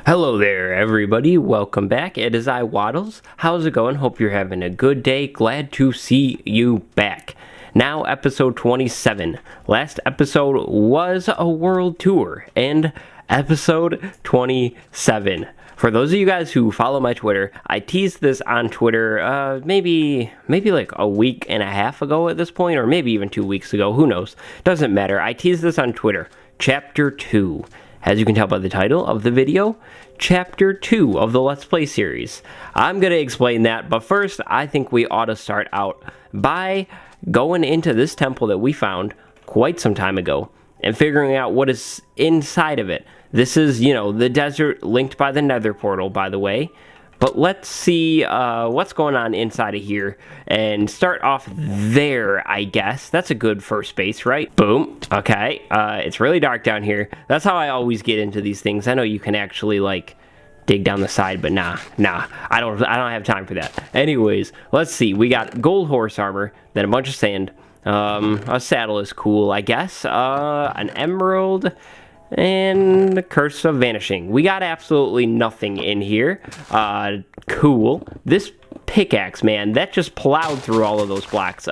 Hello there, everybody. Welcome back. It is I, Waddles. How's it going? Hope you're having a good day. Glad to see you back. Now, episode 27. Last episode was a world tour, and episode 27. For those of you guys who follow my Twitter, I teased this on Twitter maybe like a week and a half ago at this point, or maybe even 2 weeks ago. Who knows? Doesn't matter. I teased this on Twitter. Chapter 2. As you can tell by the title of the video, Chapter 2 of the Let's Play series. I'm going to explain that, but first, I think we ought to start out by going into this temple that we found quite some time ago and figuring out what is inside of it. This is, the desert linked by the Nether portal, by the way. But let's see what's going on inside of here and start off there, I guess. That's a good first base, right? Boom. Okay. It's really dark down here. That's how I always get into these things. I know you can actually, dig down the side, but nah. I don't have time for that. Anyways, let's see. We got gold horse armor, then a bunch of sand. A saddle is cool, I guess. An emerald. And the Curse of Vanishing. We got absolutely nothing in here. Cool. This pickaxe, man, that just plowed through all of those blocks.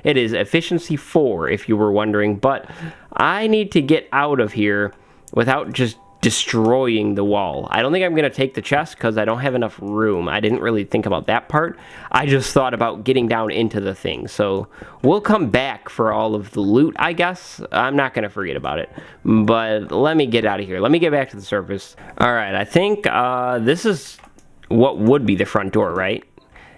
It is efficiency 4, if you were wondering. But I need to get out of here without just destroying the wall. I don't think I'm going to take the chest because I don't have enough room. I didn't really think about that part. I just thought about getting down into the thing. So we'll come back for all of the loot, I guess. I'm not going to forget about it. But let me get out of here. Let me get back to the surface. All right, I think this is what would be the front door, right?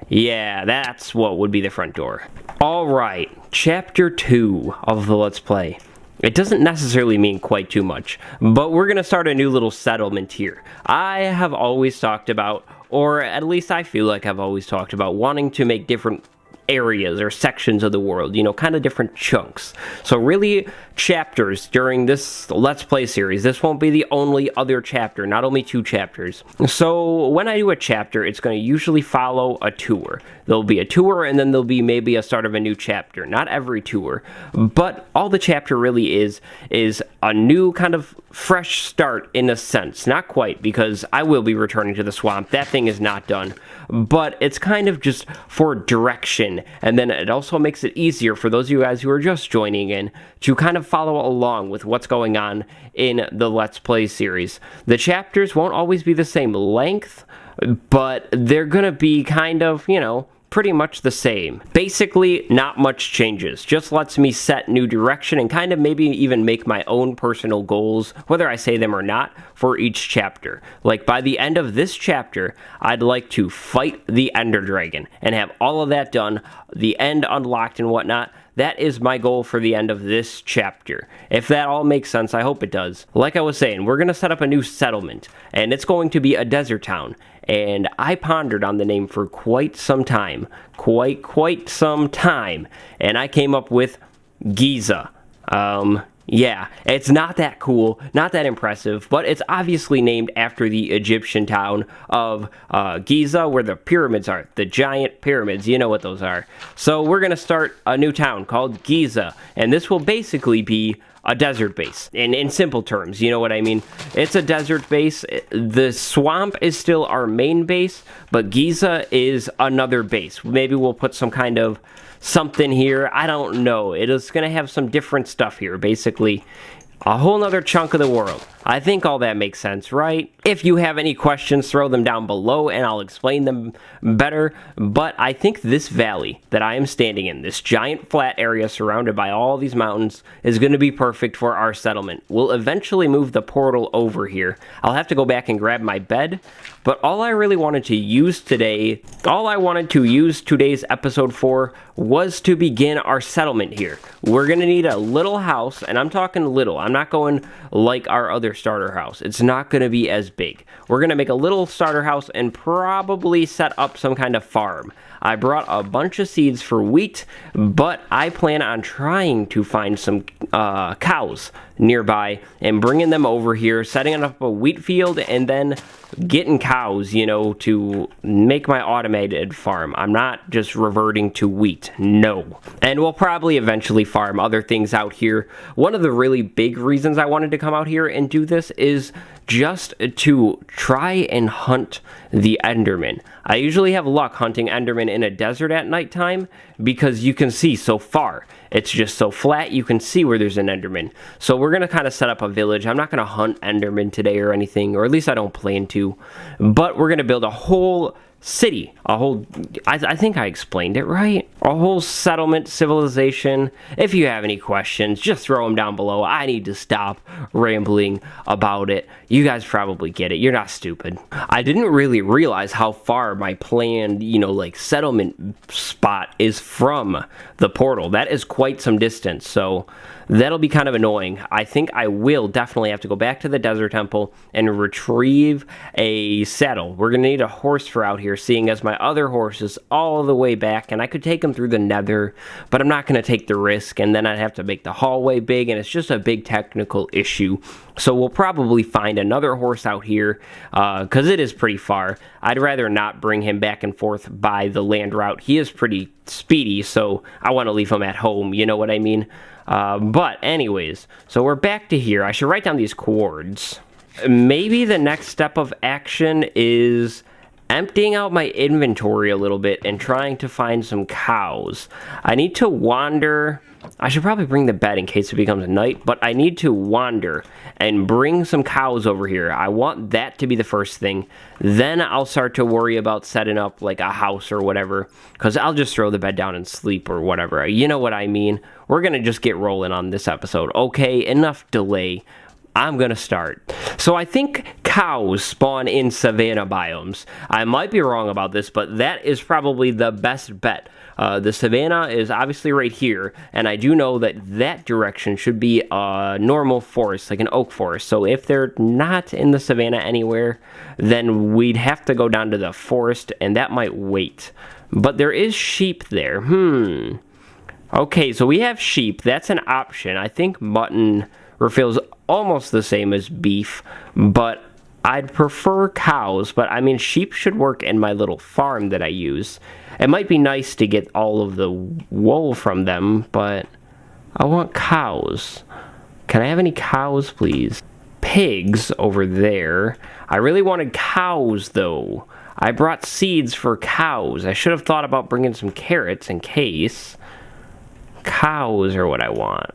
Yeah, that's what would be the front door. All right, Chapter 2 of the Let's Play. It doesn't necessarily mean quite too much, but we're going to start a new little settlement here. I have always talked about, or at least I feel like I've always talked about, wanting to make different areas or sections of the world, kind of different chunks. So really, chapters during this Let's Play series. This won't be the only other chapter, not only 2 chapters. So when I do a chapter, it's going to usually follow a tour. There'll be a tour, and then there'll be maybe a start of a new chapter. Not every tour, but all the chapter really is a new kind of fresh start in a sense. Not quite, because I will be returning to the swamp. That thing is not done. But it's kind of just for direction, and then it also makes it easier for those of you guys who are just joining in to kind of follow along with what's going on in the Let's Play series. The chapters won't always be the same length, but they're gonna be kind of, pretty much the same. Basically, not much changes. Just lets me set new direction and kind of maybe even make my own personal goals, whether I say them or not, for each chapter. Like by the end of this chapter, I'd like to fight the Ender Dragon and have all of that done, the end unlocked and whatnot. That is my goal for the end of this chapter. If that all makes sense, I hope it does. Like I was saying, we're going to set up a new settlement, and it's going to be a desert town. And I pondered on the name for quite some time. Quite some time. And I came up with Giza. Yeah, it's not that cool, not that impressive, but it's obviously named after the Egyptian town of Giza, where the pyramids are, the giant pyramids, you know what those are. So we're going to start a new town called Giza, and this will basically be a desert base, in simple terms, you know what I mean? It's a desert base. The swamp is still our main base, but Giza is another base. Maybe we'll put some kind of something here. I don't know. It is going to have some different stuff here, basically. A whole nother chunk of the world. I think all that makes sense, right? If you have any questions, throw them down below and I'll explain them better. But I think this valley that I am standing in, this giant flat area surrounded by all these mountains, is going to be perfect for our settlement. We'll eventually move the portal over here. I'll have to go back and grab my bed. But all I really wanted to use today, today's episode for, was to begin our settlement here. We're going to need a little house, and I'm talking little. I'm not going like our other starter house. It's not going to be as big. We're going to make a little starter house and probably set up some kind of farm. I brought a bunch of seeds for wheat, but I plan on trying to find some cows nearby and bringing them over here, setting up a wheat field, and then getting cows, you know, to make my automated farm. I'm not just reverting to wheat. No. And we'll probably eventually farm other things out here. One of the really big reasons I wanted to come out here and do this is just to try and hunt the Enderman. I usually have luck hunting Enderman in a desert at nighttime because you can see so far. It's just so flat, you can see where there's an Enderman. So we're going to kind of set up a village. I'm not going to hunt Enderman today or anything, or at least I don't plan to. But we're going to build a whole city, I think I explained it right, a whole settlement, civilization. If you have any questions, just throw them down below. I need to stop rambling about it. You guys probably get it. You're not stupid. I didn't really realize how far my planned, you know, like settlement spot is from the portal. That is quite some distance, so that'll be kind of annoying. I think I will definitely have to go back to the desert temple and retrieve a saddle. We're gonna need a horse for out here, seeing as my other horse is all the way back, and I could take him through the nether, but I'm not gonna take the risk, and then I'd have to make the hallway big, and it's just a big technical issue. So we'll probably find another horse out here, because it is pretty far. I'd rather not bring him back and forth by the land route. He is pretty speedy, so I want to leave him at home, you know what I mean? But anyways, so we're back to here. I should write down these chords. Maybe the next step of action is emptying out my inventory a little bit and trying to find some cows. I need to wander. I should probably bring the bed in case it becomes night, but I need to wander and bring some cows over here. I want that to be the first thing. Then I'll start to worry about setting up like a house or whatever, because I'll just throw the bed down and sleep or whatever. You know what I mean? We're going to just get rolling on this episode. Okay, enough delay. I'm going to start. So I think cows spawn in savanna biomes. I might be wrong about this, but that is probably the best bet. The savanna is obviously right here, and I do know that that direction should be a normal forest, like an oak forest. So if they're not in the savanna anywhere, then we'd have to go down to the forest, and that might wait. But there is sheep there. Okay, so we have sheep. That's an option. I think mutton feels almost the same as beef, but I'd prefer cows. But I mean, sheep should work in my little farm that I use. It might be nice to get all of the wool from them, but I want cows. Can I have any cows, please? Pigs over there. I really wanted cows, though. I brought seeds for cows. I should have thought about bringing some carrots in case. Cows are what I want.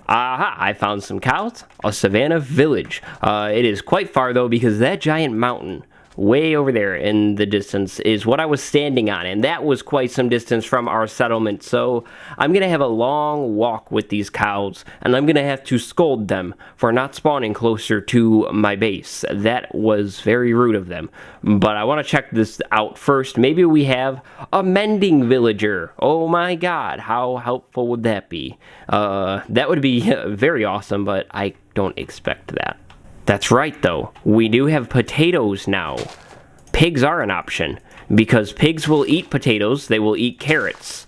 Aha, I found some cows. A savanna village. It is quite far, though, because that giant mountain way over there in the distance is what I was standing on, and that was quite some distance from our settlement. So I'm gonna have a long walk with these cows, and I'm gonna have to scold them for not spawning closer to my base. That was very rude of them, but I want to check this out first. Maybe we have a mending villager. Oh my god, how helpful would that be? That would be very awesome, but I don't expect that. That's right, though. We do have potatoes now. Pigs are an option, because pigs will eat potatoes. They will eat carrots.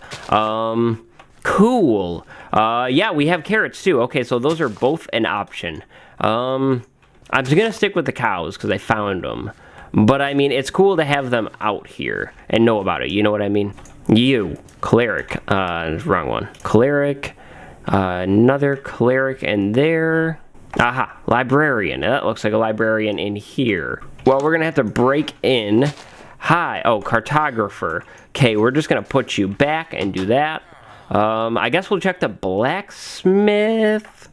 Cool. Yeah, we have carrots, too. Okay, so those are both an option. I'm just gonna stick with the cows, because I found them. But, I mean, it's cool to have them out here and know about it. You know what I mean? You. Cleric. Wrong one. Cleric. Another cleric in there. Aha, librarian. That looks like a librarian in here. Well, we're gonna have to break in. Hi, oh, cartographer. Okay, we're just gonna put you back and do that. I guess we'll check the blacksmith.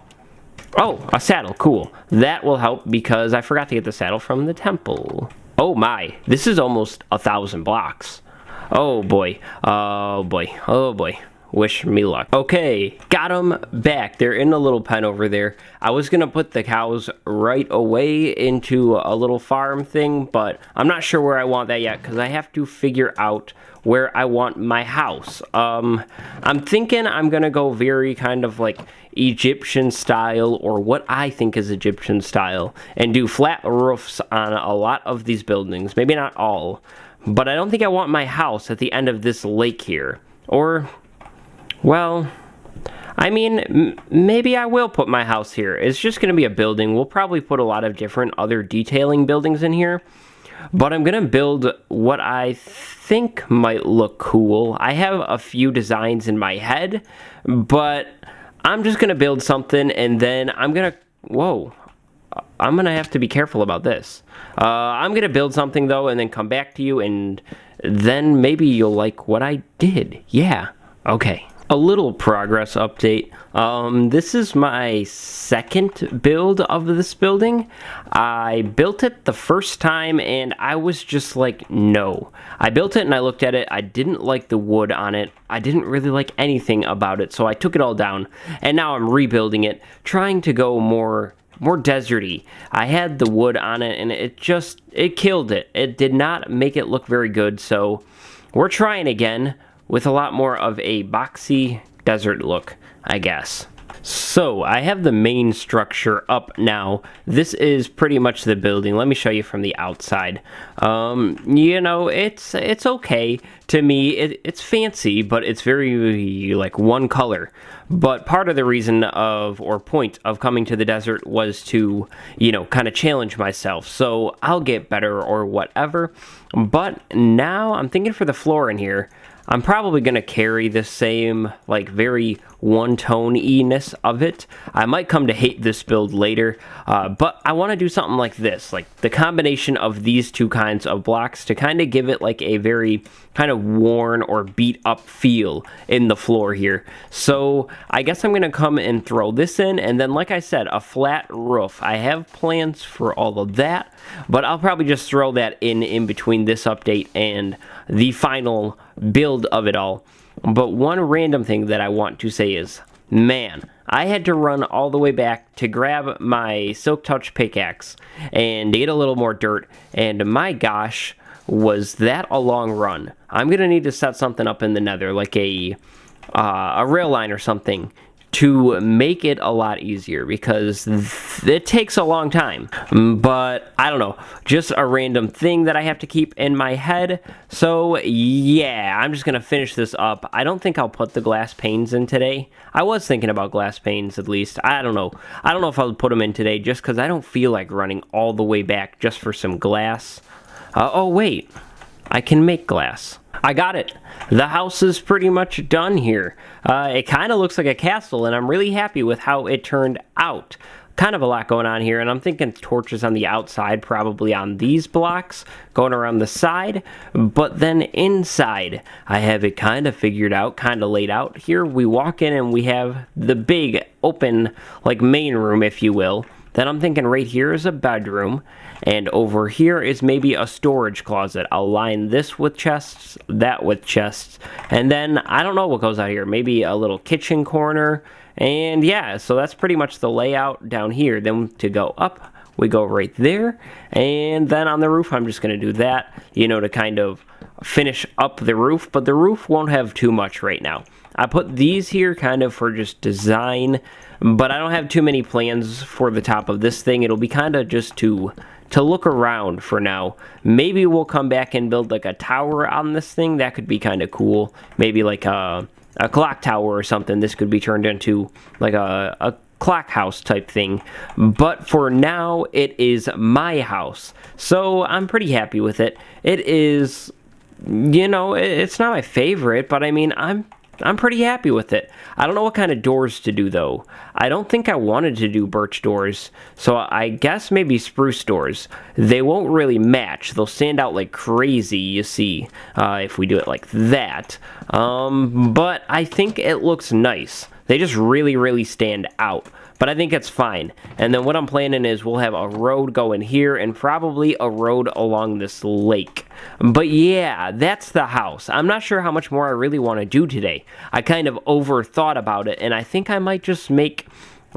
Oh, a saddle, cool. That will help because I forgot to get the saddle from the temple. Oh my, this is almost 1,000 blocks. Oh boy, oh boy, oh boy. Wish me luck. Okay, got them back. They're in a little pen over there. I was gonna put the cows right away into a little farm thing, but I'm not sure where I want that yet because I have to figure out where I want my house. I'm thinking I'm gonna go very kind of like Egyptian style, or what I think is Egyptian style, and do flat roofs on a lot of these buildings. Maybe not all, but I don't think I want my house at the end of this lake here. Or, well, I mean, maybe I will put my house here. It's just going to be a building. We'll probably put a lot of different other detailing buildings in here. But I'm going to build what I think might look cool. I have a few designs in my head, but I'm just going to build something, and then I'm going to... Whoa. I'm going to have to be careful about this. I'm going to build something, though, and then come back to you, and then maybe you'll like what I did. Yeah. Okay. A little progress update. This is my second build of this building. I built it the first time and I was just like, no. I built it and I looked at it. I didn't like the wood on it. I didn't really like anything about it, so I took it all down. And now I'm rebuilding it, trying to go more deserty. I had the wood on it and it killed it. It did not make it look very good, so we're trying again with a lot more of a boxy desert look, I guess. So, I have the main structure up now. This is pretty much the building. Let me show you from the outside. You know, it's okay to me. It's fancy, but it's very, like, one color. But part of the reason or point of coming to the desert was to, you know, kind of challenge myself. So, I'll get better or whatever. But now, I'm thinking for the floor in here, I'm probably going to carry the same, like, very one-tone-y-ness of it. I might come to hate this build later, but I want to do something like this, like the combination of these two kinds of blocks to kind of give it, like, a very kind of worn or beat-up feel in the floor here. So I guess I'm going to come and throw this in, and then, like I said, a flat roof. I have plans for all of that, but I'll probably just throw that in between this update and the final build of it all. But one random thing that I want to say is, man, I had to run all the way back to grab my Silk Touch pickaxe and get a little more dirt, and my gosh, was that a long run. I'm gonna need to set something up in the nether, like a rail line or something, to make it a lot easier, because it takes a long time. But I don't know, just a random thing that I have to keep in my head. So yeah, I'm just gonna finish this up. I don't think I'll put the glass panes in today. I was thinking about glass panes, at least. I don't know if I'll put them in today, just because I don't feel like running all the way back just for some glass. Oh wait, I can make glass. I got it. The house is pretty much done here. It kind of looks like a castle, and I'm really happy with how it turned out. Kind of a lot going on here, and I'm thinking torches on the outside, probably on these blocks, going around the side. But then inside, I have it kind of figured out, kind of laid out. Here we walk in and we have the big open, like, main room, if you will. Then I'm thinking right here is a bedroom, and over here is maybe a storage closet. I'll line this with chests, that with chests, and then I don't know what goes out here. Maybe a little kitchen corner, and yeah, so that's pretty much the layout down here. Then to go up, we go right there, and then on the roof, I'm just going to do that, you know, to kind of finish up the roof, but the roof won't have too much right now. I put these here kind of for just design, but I don't have too many plans for the top of this thing. It'll be kind of just to look around for now. Maybe we'll come back and build like a tower on this thing. That could be kind of cool. Maybe like a clock tower or something. This could be turned into like a clock house type thing. But for now, it is my house. So I'm pretty happy with it. It is, you know, it's not my favorite, but I mean, I'm pretty happy with it. I don't know what kind of doors to do, though. I don't think I wanted to do birch doors, so I guess maybe spruce doors. They won't really match. They'll stand out like crazy, you see, if we do it like that. But I think it looks nice. They just really, really stand out. But I think it's fine. And then what I'm planning is we'll have a road going here and probably a road along this lake. But yeah, that's the house. I'm not sure how much more I really want to do today. I kind of overthought about it, and I think I might just make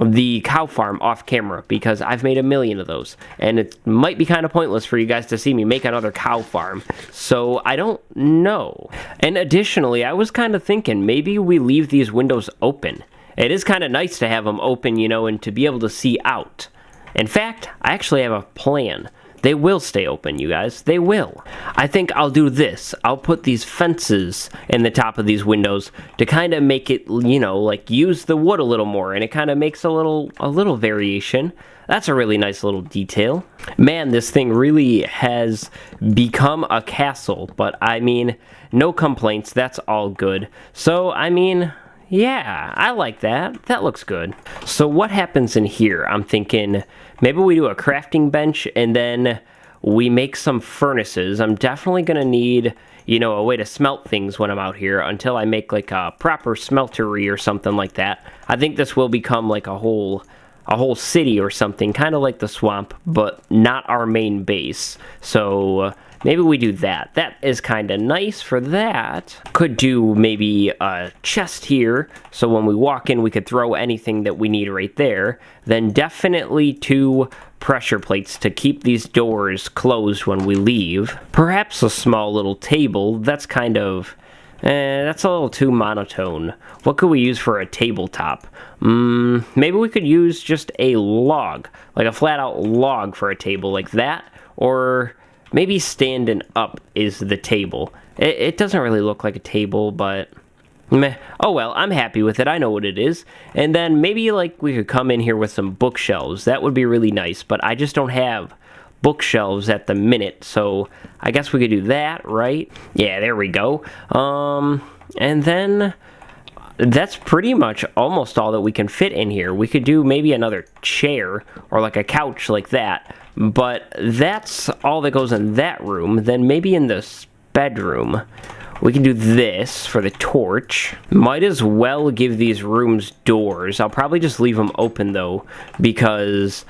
the cow farm off camera, because I've made a million of those, and it might be kind of pointless for you guys to see me make another cow farm, so I don't know. And additionally, I was kind of thinking maybe we leave these windows open. It is kind of nice to have them open, you know, and to be able to see out. In fact, I actually have a plan. They will stay open, you guys. They will. I think I'll do this. I'll put these fences in the top of these windows to kind of make it, you know, like use the wood a little more, and it kind of makes a little variation. That's a really nice little detail. Man, this thing really has become a castle, but I mean, no complaints. That's all good. So, I mean, yeah, I like that. That looks good. So what happens in here? I'm thinking maybe we do a crafting bench and then we make some furnaces. I'm definitely going to need, you know, a way to smelt things when I'm out here until I make like a proper smeltery or something like that. I think this will become like a whole city or something, kind of like the swamp, but not our main base. So maybe we do that. That is kind of nice for that. Could do maybe a chest here, so when we walk in, we could throw anything that we need right there. Then definitely 2 pressure plates to keep these doors closed when we leave. Perhaps a small little table. That's kind of... that's a little too monotone. What could we use for a tabletop? Maybe we could use just a log, like a flat out log for a table like that, or maybe standing up is the table. It doesn't really look like a table, but meh. Oh well, I'm happy with it. I know what it is. And then maybe like we could come in here with some bookshelves. That would be really nice, but I just don't have bookshelves at the minute, so I guess we could do that, right? Yeah, there we go. And then that's pretty much almost all that we can fit in here. We could do maybe another chair or like a couch like that, but that's all that goes in that room. Then maybe in this bedroom we can do this for the torch. Might as well give these rooms doors. I'll probably just leave them open though, because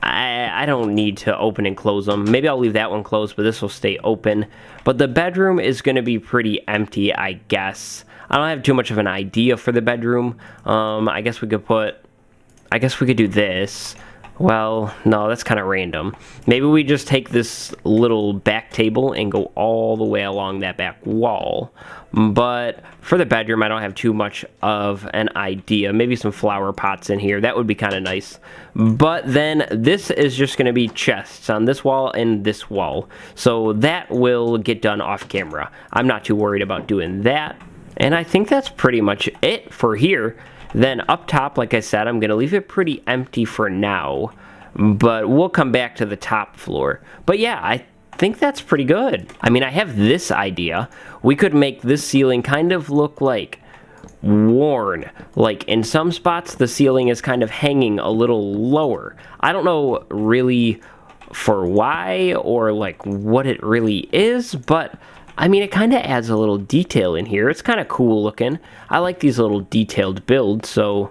I don't need to open and close them. Maybe I'll leave that one closed, but this will stay open. But the bedroom is going to be pretty empty, I guess. I don't have too much of an idea for the bedroom. I guess we could do this. Well, no, that's kind of random. Maybe we just take this little back table and go all the way along that back wall. But for the bedroom, I don't have too much of an idea. Maybe some flower pots in here. That would be kind of nice. But then this is just going to be chests on this wall and this wall. So that will get done off camera. I'm not too worried about doing that. And I think that's pretty much it for here. Then up top, like I said, I'm going to leave it pretty empty for now, but we'll come back to the top floor. But yeah, I think that's pretty good. I mean, I have this idea. We could make this ceiling kind of look like worn. Like in some spots, the ceiling is kind of hanging a little lower. I don't know really for why or like what it really is, but I mean, it kind of adds a little detail in here. It's kind of cool looking. I like these little detailed builds, so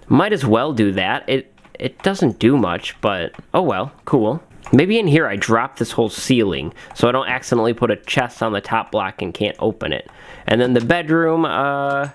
might as well do that. It doesn't do much, but oh well, cool. Maybe in here I drop this whole ceiling so I don't accidentally put a chest on the top block and can't open it. And then the bedroom, I'll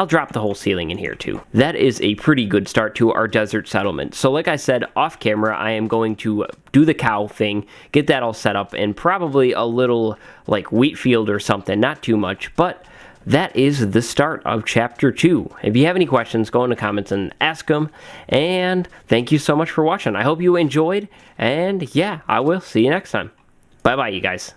drop the whole ceiling in here too. That is a pretty good start to our desert settlement. So like I said, off camera, I am going to do the cow thing, get that all set up, and probably a little like wheat field or something, not too much, but that is the start of chapter 2. If you have any questions, go in the comments and ask them, and thank you so much for watching. I hope you enjoyed, and yeah, I will see you next time. Bye-bye, you guys.